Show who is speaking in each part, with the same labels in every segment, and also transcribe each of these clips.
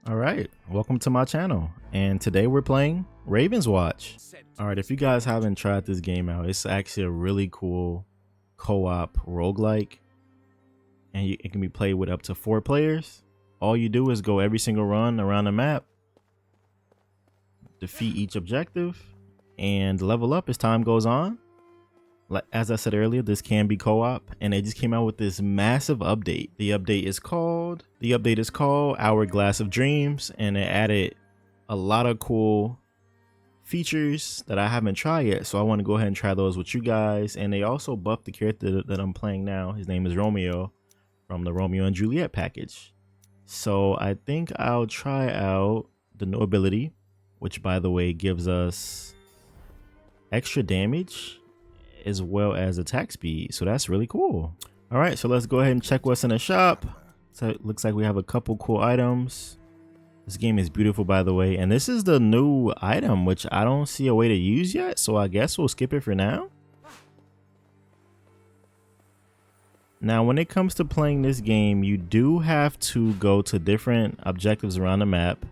Speaker 1: All right, welcome to my channel, and today we're playing Ravenswatch. All right, if you guys haven't tried this game out, it's actually a really cool co-op roguelike, and it can be played with up to 4 players. All you do is go every single run around the map, defeat each objective, and level up as time goes on. As I said earlier, this can be co-op, and they just came out with this massive update. The update is called Hourglass of Dreams, and it added a lot of cool features that I haven't tried yet, so I want to go ahead and try those with you guys. And they also buffed the character that I'm playing now. His name is Romeo from the Romeo and Juliet package. So I think I'll try out the new ability, which by the way gives us extra damage as well as attack speed, so that's really cool. All right, so let's go ahead and check what's in the shop. So it looks like we have a couple cool items. This game is beautiful, by the way, and this is the new item, which I don't see a way to use yet, so I guess we'll skip it for now. Now when it comes to playing this game, you do have to go to different objectives around the map.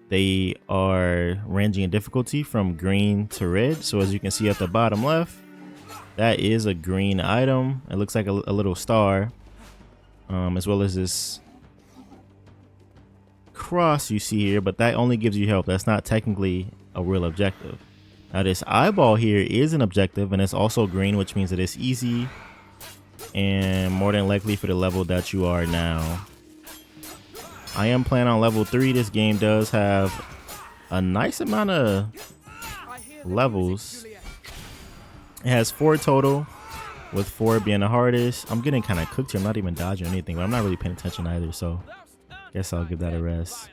Speaker 1: They are ranging in difficulty from green to red, so as you can see at the bottom left, that is a green item. It looks like a little star, as well as this cross you see here, but that only gives you health. That's not technically a real objective. Now this eyeball here is an objective, and it's also green, which means that it's easy and more than likely for the level that you are now. I am playing on level 3. This game does have a nice amount of levels. It has 4 total, with 4 being the hardest. I'm getting kind of cooked here. I'm not even dodging anything, but I'm not really paying attention either, so guess I'll give that a rest.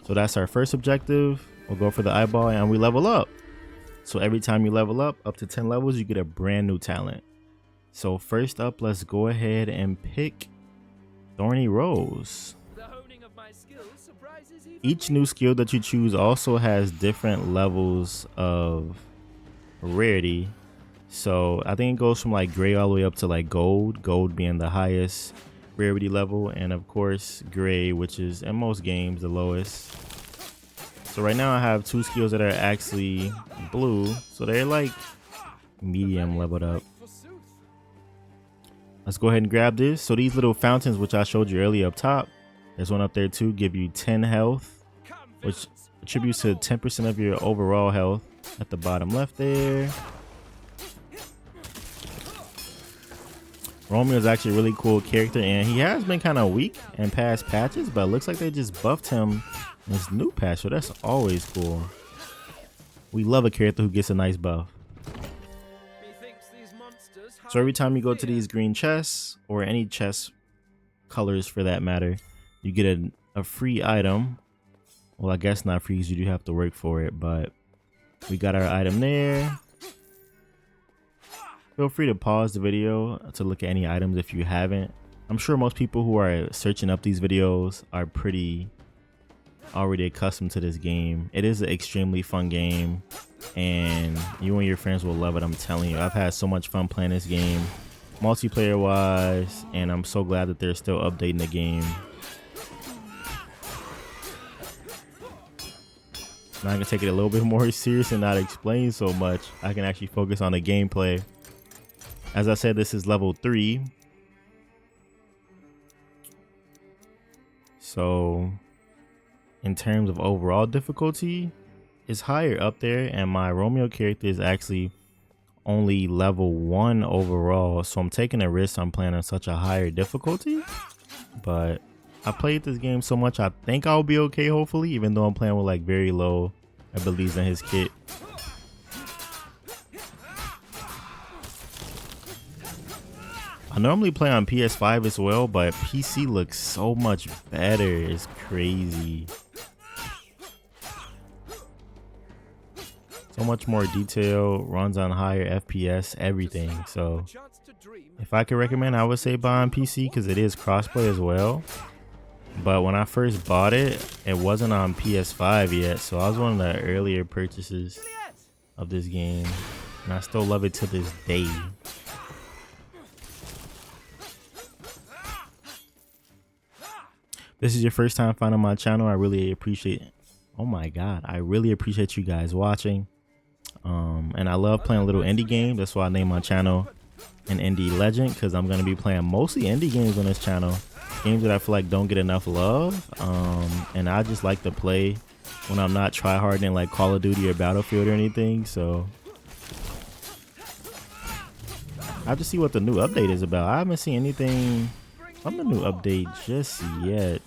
Speaker 1: So that's our first objective. We'll go for the eyeball and we level up. So every time you level up to 10 levels, you get a brand new talent. So first up, let's go ahead and pick Thorny Rose. Each new skill that you choose also has different levels of rarity. So I think it goes from like gray all the way up to like gold being the highest rarity level, and of course gray, which is in most games the lowest. So right now I have 2 skills that are actually blue, so they're like medium leveled up. Let's go ahead and grab this. So these little fountains, which I showed you earlier up top, there's one up there too, give you 10 health, which attributes to 10% of your overall health at the bottom left there. Romeo is actually a really cool character, and he has been kind of weak in past patches, but it looks like they just buffed him in this new patch, so that's always cool. We love a character who gets a nice buff. So every time you go to these green chests, or any chest colors for that matter, you get a free item. Well, I guess not free because you do have to work for it, but we got our item there. Feel free to pause the video to look at any items if you haven't. I'm sure most people who are searching up these videos are pretty already accustomed to this game. It is an extremely fun game, and you and your friends will love it. I'm telling you, I've had so much fun playing this game, multiplayer wise, and I'm so glad that they're still updating the game. Now I can take it a little bit more serious and not explain so much. I can actually focus on the gameplay. As I said, this is level 3. So in terms of overall difficulty, it's higher up there, and my Romeo character is actually only level 1 overall. So I'm taking a risk on playing on such a higher difficulty. But I played this game so much, I think I'll be okay, hopefully, even though I'm playing with like very low abilities in his kit. I normally play on PS5 as well, but PC looks so much better. It's crazy. So much more detail, runs on higher FPS, everything. So if I could recommend, I would say buy on PC because it is crossplay as well. But when I first bought it, it wasn't on PS5 yet, so I was one of the earlier purchases of this game, and I still love it to this day. this is your first time finding my channel, I really appreciate it. Oh my god, I really appreciate you guys watching. And I love playing little indie games. That's why I named my channel an indie legend, because I'm going to be playing mostly indie games on this channel, games that I feel like don't get enough love. And I just like to play when I'm not tryharding like Call of Duty or Battlefield or anything. So I have to see what the new update is about. I haven't seen anything from the new update just yet.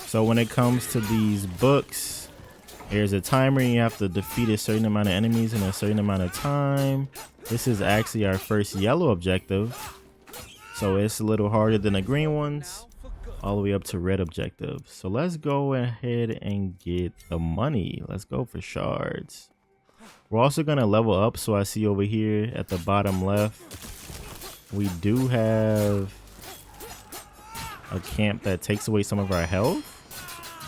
Speaker 1: So when it comes to these books, there's a timer. You have to defeat a certain amount of enemies in a certain amount of time. This is actually our first yellow objective, so it's a little harder than the green ones, all the way up to red objective. So let's go ahead and get the money. Let's go for shards. We're also going to level up. So I see over here at the bottom left, we do have a camp that takes away some of our health,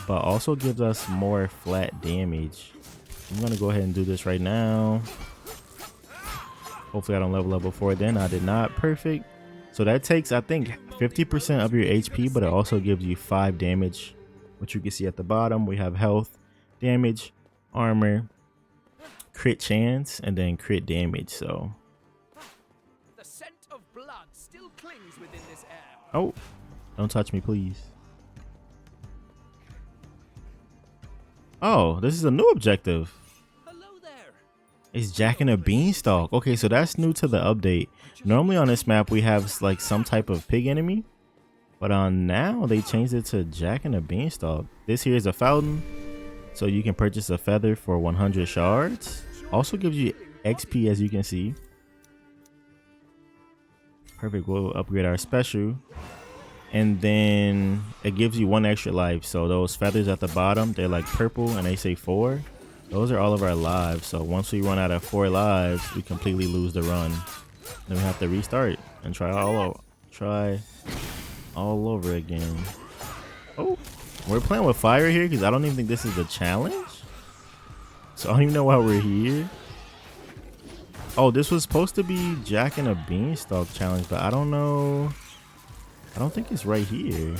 Speaker 1: but also gives us more flat damage. I'm gonna go ahead and do this right now. Hopefully I don't level up before then. I did not. Perfect. So that takes, I think, 50% of your HP, but it also gives you 5 damage, which you can see at the bottom. We have health, damage, armor, crit chance, and then crit damage. So
Speaker 2: the scent of blood still clings within this air.
Speaker 1: oh, don't touch me, please. Oh, this is a new objective.
Speaker 2: Hello there.
Speaker 1: It's Jack and a Beanstalk. Okay, so that's new to the update. Normally on this map we have like some type of pig enemy, but on now they changed it to Jack and a Beanstalk. This here is a fountain, so you can purchase a feather for 100 shards. Also gives you XP, as you can see. Perfect. We'll upgrade our special. And then it gives you 1 extra life. So those feathers at the bottom, they're like purple and they say 4. Those are all of our lives. So once we run out of 4 lives, we completely lose the run. Then we have to restart and try all over again. Oh, we're playing with fire here because I don't even think this is a challenge. So I don't even know why we're here. Oh, this was supposed to be Jack and a Beanstalk challenge, but I don't know. I don't think it's right here.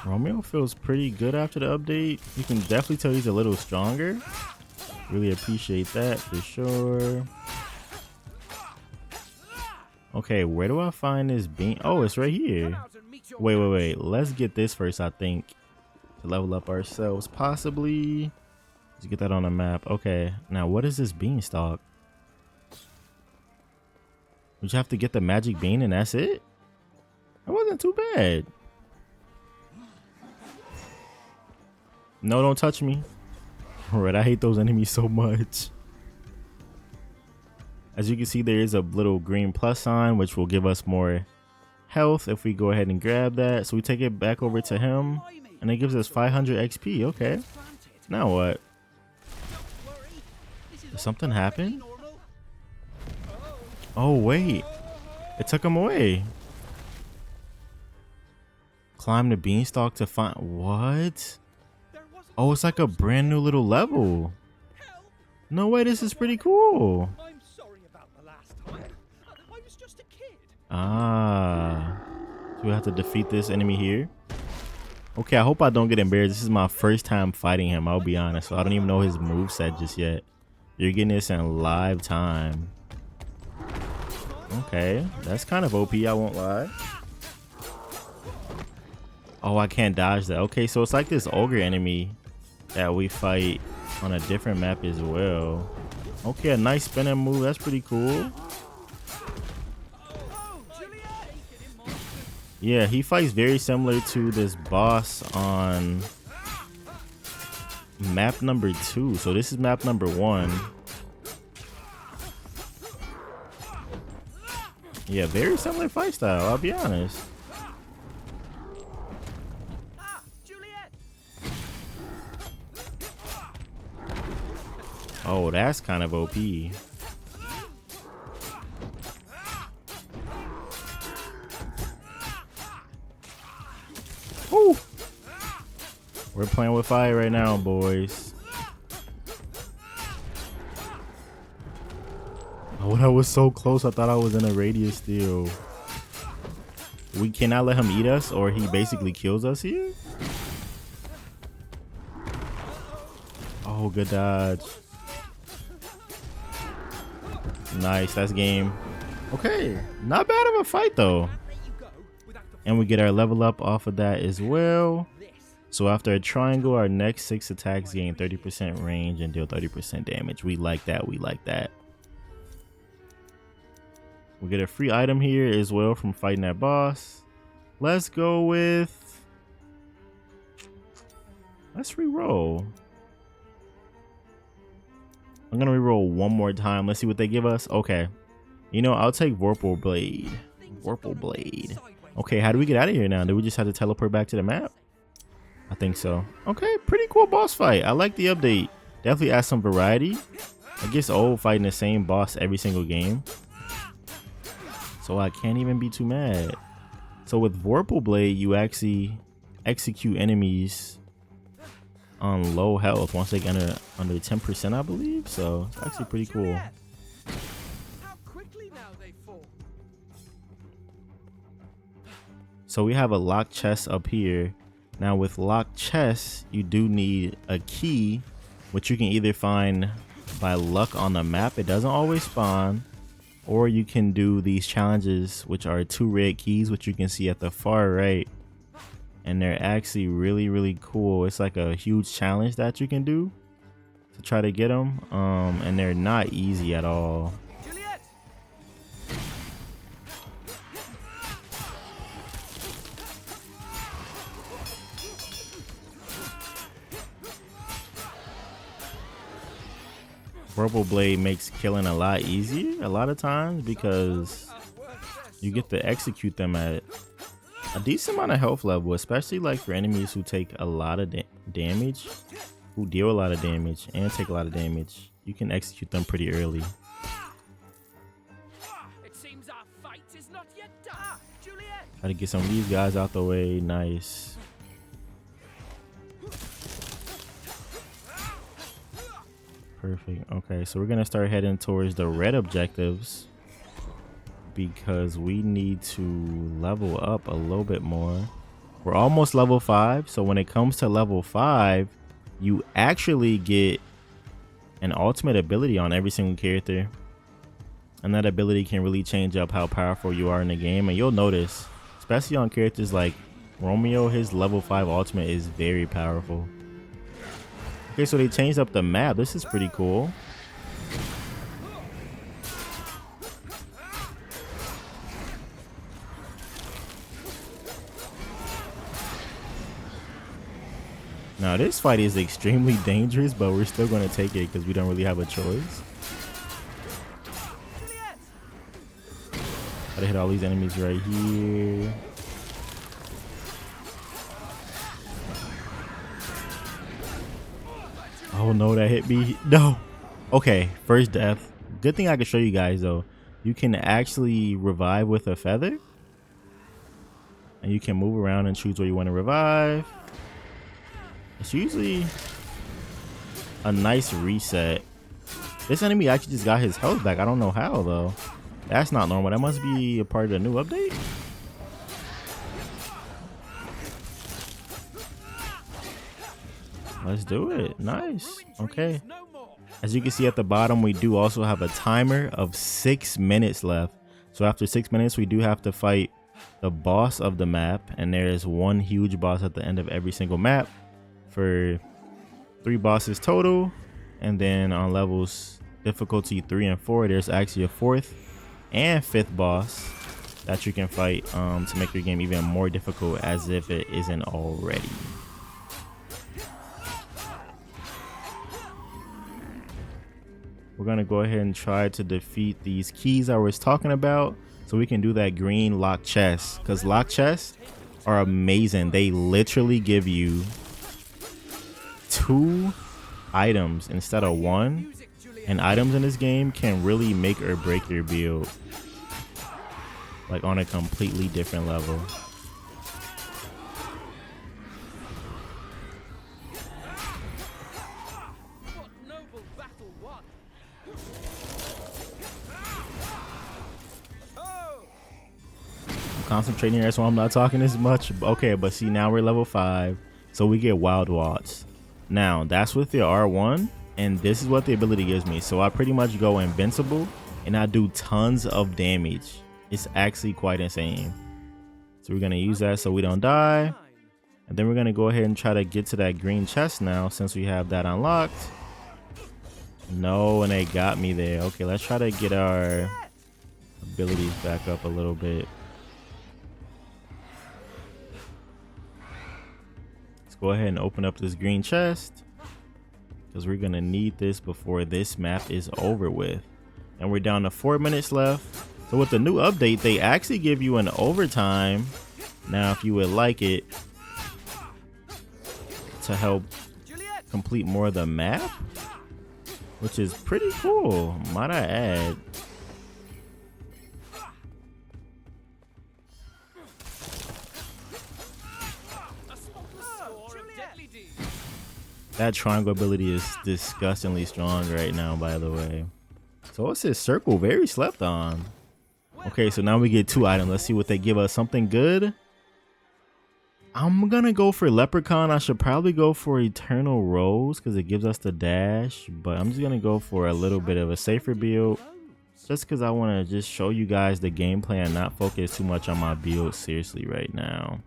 Speaker 1: Romeo feels pretty good after the update. You can definitely tell he's a little stronger. Really appreciate that for sure. Okay, where do I find this bean? Oh, it's right here. Wait. Let's get this first, I think. To level up ourselves, possibly. Let's get that on the map. Okay, now what is this beanstalk? We just have to get the magic bean and that's it? That wasn't too bad. No, don't touch me. Alright, I hate those enemies so much. As you can see, there is a little green plus sign, which will give us more health if we go ahead and grab that. So we take it back over to him. And it gives us 500 XP. Okay. Now what? Did something happen? Oh, wait. It took him away. Climb the beanstalk to find... What? Oh, it's like a brand new little level. No way, this is pretty cool.
Speaker 2: I'm sorry about the last time. I was just a kid.
Speaker 1: Ah. So we have to defeat this enemy here. Okay, I hope I don't get embarrassed. This is my first time fighting him, I'll be honest. So I don't even know his moveset just yet. You're getting this in live time. Okay, that's kind of OP, I won't lie. Oh, I can't dodge that. Okay, so it's like this ogre enemy that we fight on a different map as well. Okay, a nice spinning move. That's pretty cool. Yeah, he fights very similar to this boss on map number 2. So this is map number 1. Yeah, very similar fight style, I'll be honest. Oh, that's kind of OP. Woo! We're playing with fire right now, boys. Oh, that was so close. I thought I was in a radius still. We cannot let him eat us or he basically kills us here. Oh, good dodge. Nice, that's game. Okay, not bad of a fight though. And we get our level up off of that as well. So after a triangle, our next 6 attacks gain 30% range and deal 30% damage. We like that, we like that. We get a free item here as well from fighting that boss. Let's go with... Let's re-roll. I'm gonna re-roll one more time. Let's see what they give us. Okay. You know, I'll take Vorpal Blade. Vorpal Blade. Okay, how do we get out of here now? Do we just have to teleport back to the map? I think so. Okay, pretty cool boss fight. I like the update. Definitely adds some variety. It gets old fighting the same boss every single game. So I can't even be too mad. So with Vorpal Blade, you actually execute enemies on low health once they get under 10%, I believe. So it's actually pretty cool.
Speaker 2: How quickly now they fall.
Speaker 1: So we have a locked chest up here. Now with locked chests, you do need a key, which you can either find by luck on the map. It doesn't always spawn. Or you can do these challenges, which are 2 red keys, which you can see at the far right. And they're actually really, really cool. It's like a huge challenge that you can do to try to get them. And they're not easy at all.
Speaker 2: Juliet!
Speaker 1: Vorpal Blade makes killing a lot easier a lot of times because you get to execute them at a decent amount of health level, especially like for enemies who take a lot of damage, who deal a lot of damage and take a lot of damage. You can execute them pretty early.
Speaker 2: It seems our fight is not yet done. Juliet!
Speaker 1: Try to get some of these guys out the way. Nice. Perfect. Okay, so we're gonna start heading towards the red objectives because we need to level up a little bit more. We're almost level 5, so when it comes to level 5, you actually get an ultimate ability on every single character, and that ability can really change up how powerful you are in the game. And you'll notice, especially on characters like Romeo, his level 5 ultimate is very powerful. Okay, so they changed up the map. This is pretty cool. Now this fight is extremely dangerous, but we're still going to take it because we don't really have a choice. Gotta hit all these enemies right here. Oh no, that hit me. No. Okay, first death. Good thing I can show you guys though. You can actually revive with a feather. And you can move around and choose where you want to revive. It's usually a nice reset. This enemy actually just got his health back. I don't know how though. That's not normal. That must be a part of the new update. Let's do it. Nice. Okay. As you can see at the bottom, we do also have a timer of 6 minutes left. So after 6 minutes, we do have to fight the boss of the map. And there is one huge boss at the end of every single map for 3 bosses total. And then on levels difficulty 3 and 4, there's actually a 4th and 5th boss that you can fight to make your game even more difficult, as if it isn't already. We're gonna go ahead and try to defeat these keys I was talking about so we can do that green lock chest, because lock chests are amazing. They literally give you 2 items instead of 1, and items in this game can really make or break your build, like on a completely different level. concentrating here, so I'm not talking as much. Okay, but see, now we're level 5, so we get Wild Watts. Now that's with your R1, and this is what the ability gives me. So I pretty much go invincible, and I do tons of damage. It's actually quite insane. So we're gonna use that so we don't die, and then we're gonna go ahead and try to get to that green chest now since we have that unlocked. No, and they got me there. Okay, let's try to get our abilities back up a little bit. Let's go ahead and open up this green chest because we're gonna need this before this map is over with. And we're down to 4 minutes left. So with the new update, they actually give you an overtime now if you would like it to help complete more of the map, which is pretty cool, might I add. That triangle ability is disgustingly strong right now, by the way. So what's this circle? Very slept on. Okay, so now we get 2 items. Let's see what they give us. Something good. I'm gonna go for Leprechaun. I should probably go for Eternal Rose because it gives us the dash, but I'm just gonna go for a little bit of a safer build just because I want to just show you guys the gameplay and not focus too much on my build seriously right now.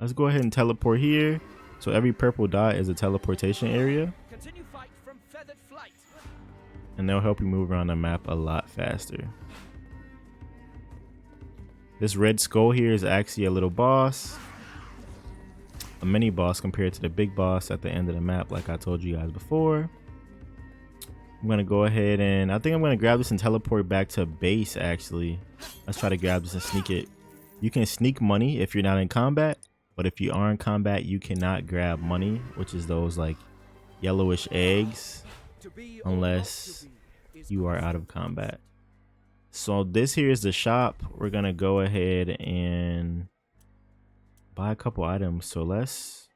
Speaker 1: Let's go ahead and teleport here. So every purple dot is a teleportation area, and they'll help you move around the map a lot faster. This red skull here is actually a little boss, a mini boss compared to the big boss at the end of the map, like I told you guys before. I'm gonna go ahead and I think I'm gonna grab this and teleport back to base. Actually, let's try to grab this and sneak it. You can sneak money if you're not in combat, but if you are in combat, you cannot grab money, which is those like yellowish eggs, unless you are out of combat. So this here is the shop. We're gonna go ahead and buy a couple items. So let's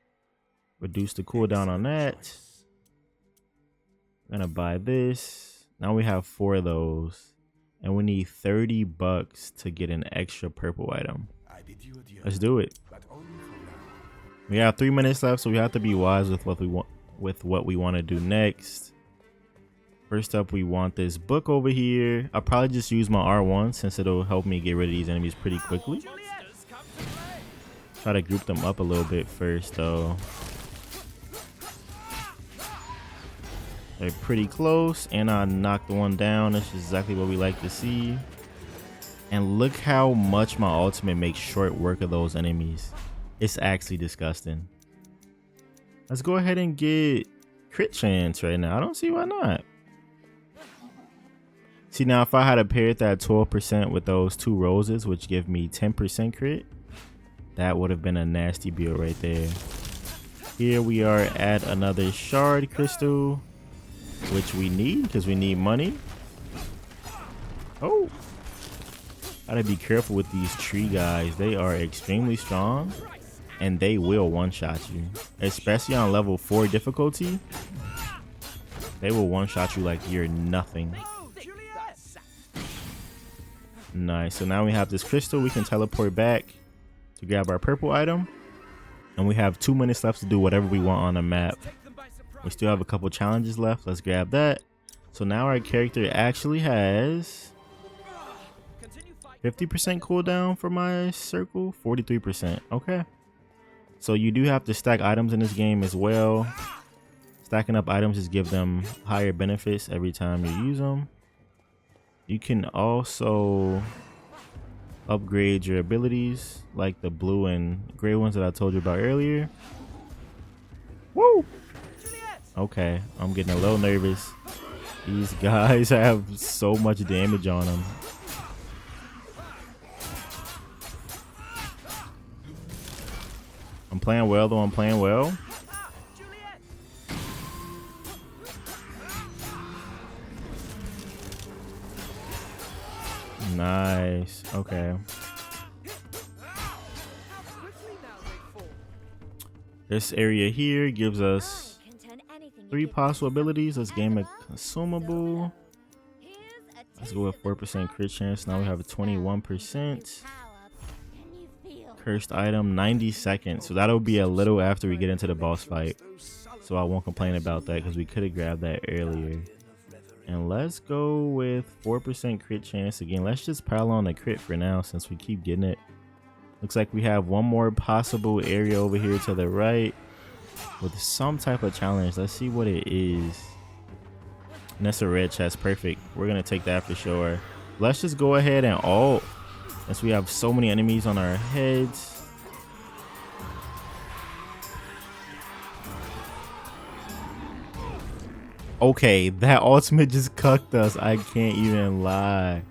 Speaker 1: reduce the cooldown on that. I'm gonna buy this. Now we have 4 of those, and we need 30 bucks to get an extra purple item. Let's do it. We have 3 minutes left, so we have to be wise with what we want to do next. First up, we want this book over here. I'll probably just use my R1 since it'll help me get rid of these enemies pretty quickly. Try to group them up a little bit first though. They're pretty close, and I knocked one down. That's exactly what we like to see. And look how much my ultimate makes short work of those enemies. It's actually disgusting. Let's go ahead and get crit chance right now. I don't see why not. See, now if I had paired that 12% with those 2 roses, which give me 10% crit, that would have been a nasty build right there. Here we are at another shard crystal, which we need because we need money. Oh, gotta be careful with these tree guys. They are extremely strong, and they will one-shot you, especially on level 4 difficulty. They will one-shot you like you're nothing. Nice. So now we have this crystal. We can teleport back to grab our purple item, and we have 2 minutes left to do whatever we want on the map. We still have a couple challenges left. Let's grab that. So now our character actually has 50% cooldown for my circle, 43%. Okay. So you do have to stack items in this game as well. Stacking up items just give them higher benefits every time you use them. You can also upgrade your abilities like the blue and gray ones that I told you about earlier. Woo! Okay, I'm getting a little nervous. These guys have so much damage on them. I'm playing well though, I'm playing well. Nice. Okay. This area here gives us 3 possible abilities. Let's game a consumable. Let's go with 4% crit chance. Now we have a 21%. Cursed item, 90 seconds. So that'll be a little after we get into the boss fight. So I won't complain about that because we could have grabbed that earlier. And let's go with 4% crit chance again. Let's just pile on the crit for now since we keep getting it. Looks like we have one more possible area over here to the right with some type of challenge. Let's see what it is. And that's a red chest. Perfect. We're going to take that for sure. Let's just go ahead and ult. Since we have so many enemies on our heads. Okay, that ultimate just cucked us. I can't even lie.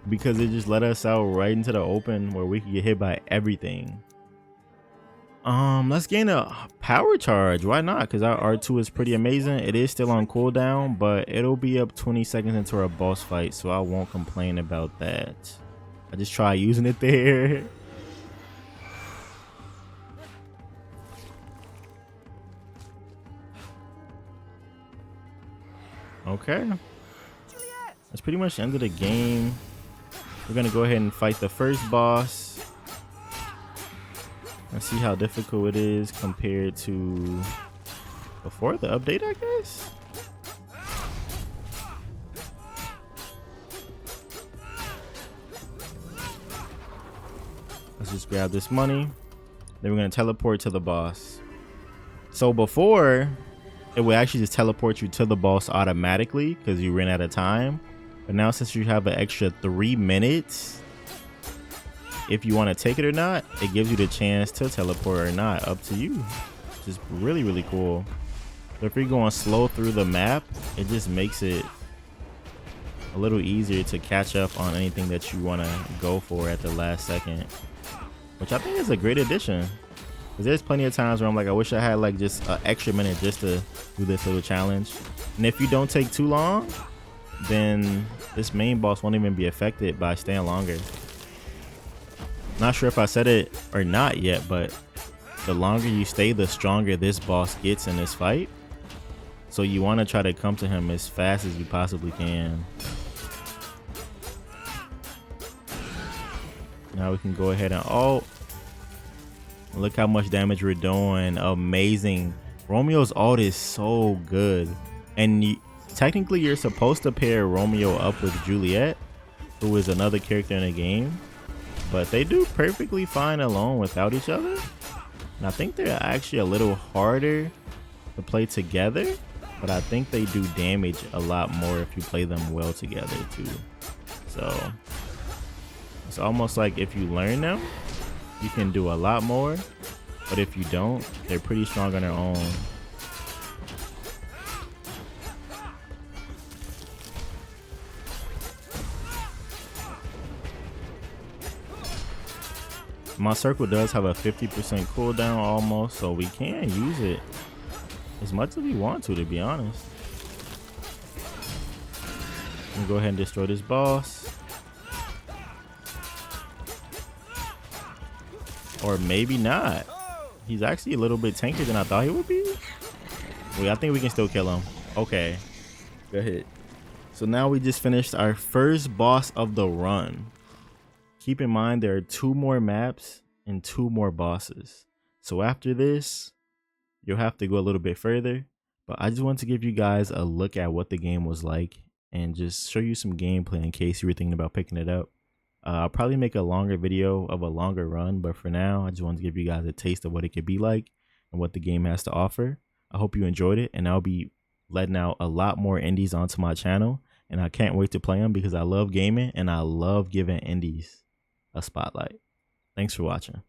Speaker 1: Because it just let us out right into the open where we could get hit by everything. Let's gain a power charge. Why not? Because our R2 is pretty amazing. It is still on cooldown, but it'll be up 20 seconds into our boss fight, so I won't complain about that. I just try using it there. Okay. That's pretty much the end of the game. We're gonna go ahead and fight the first boss. Let's see how difficult it is compared to before the update, I guess. Let's just grab this money. Then we're gonna teleport to the boss. So before, it would actually just teleport you to the boss automatically because you ran out of time. But now since you have an extra 3 minutes, if you want to take it or not, it gives you the chance to teleport or not. Up to you. Just really, really cool. So if you're going slow through the map, it just makes it a little easier to catch up on anything that you want to go for at the last second. Which I think is a great addition. Because there's plenty of times where I'm like, I wish I had like just an extra minute just to do this little challenge. And if you don't take too long, then this main boss won't even be affected by staying longer. Not sure if I said it or not yet, but the longer you stay, the stronger this boss gets in this fight. So you want to try to come to him as fast as you possibly can. Now we can go ahead and ult. Look how much damage we're doing. Amazing. Romeo's ult is so good. And technically you're supposed to pair Romeo up with Juliet, who is another character in the game. But they do perfectly fine alone without each other. And I think they're actually a little harder to play together. But I think they do damage a lot more if you play them well together too. So it's almost like if you learn them, you can do a lot more. But if you don't, they're pretty strong on their own. My circle does have a 50% cooldown almost, so we can use it as much as we want to be honest. I'm gonna go ahead and destroy this boss. Or maybe not. He's actually a little bit tankier than I thought he would be. Wait, I think we can still kill him. Okay, go ahead. So now we just finished our first boss of the run. Keep in mind there are 2 more maps and 2 more bosses. So after this, you'll have to go a little bit further. But I just want to give you guys a look at what the game was like and just show you some gameplay in case you were thinking about picking it up. I'll probably make a longer video of a longer run, but for now, I just wanted to give you guys a taste of what it could be like and what the game has to offer. I hope you enjoyed it, and I'll be letting out a lot more indies onto my channel, and I can't wait to play them because I love gaming and I love giving indies a spotlight. Thanks for watching.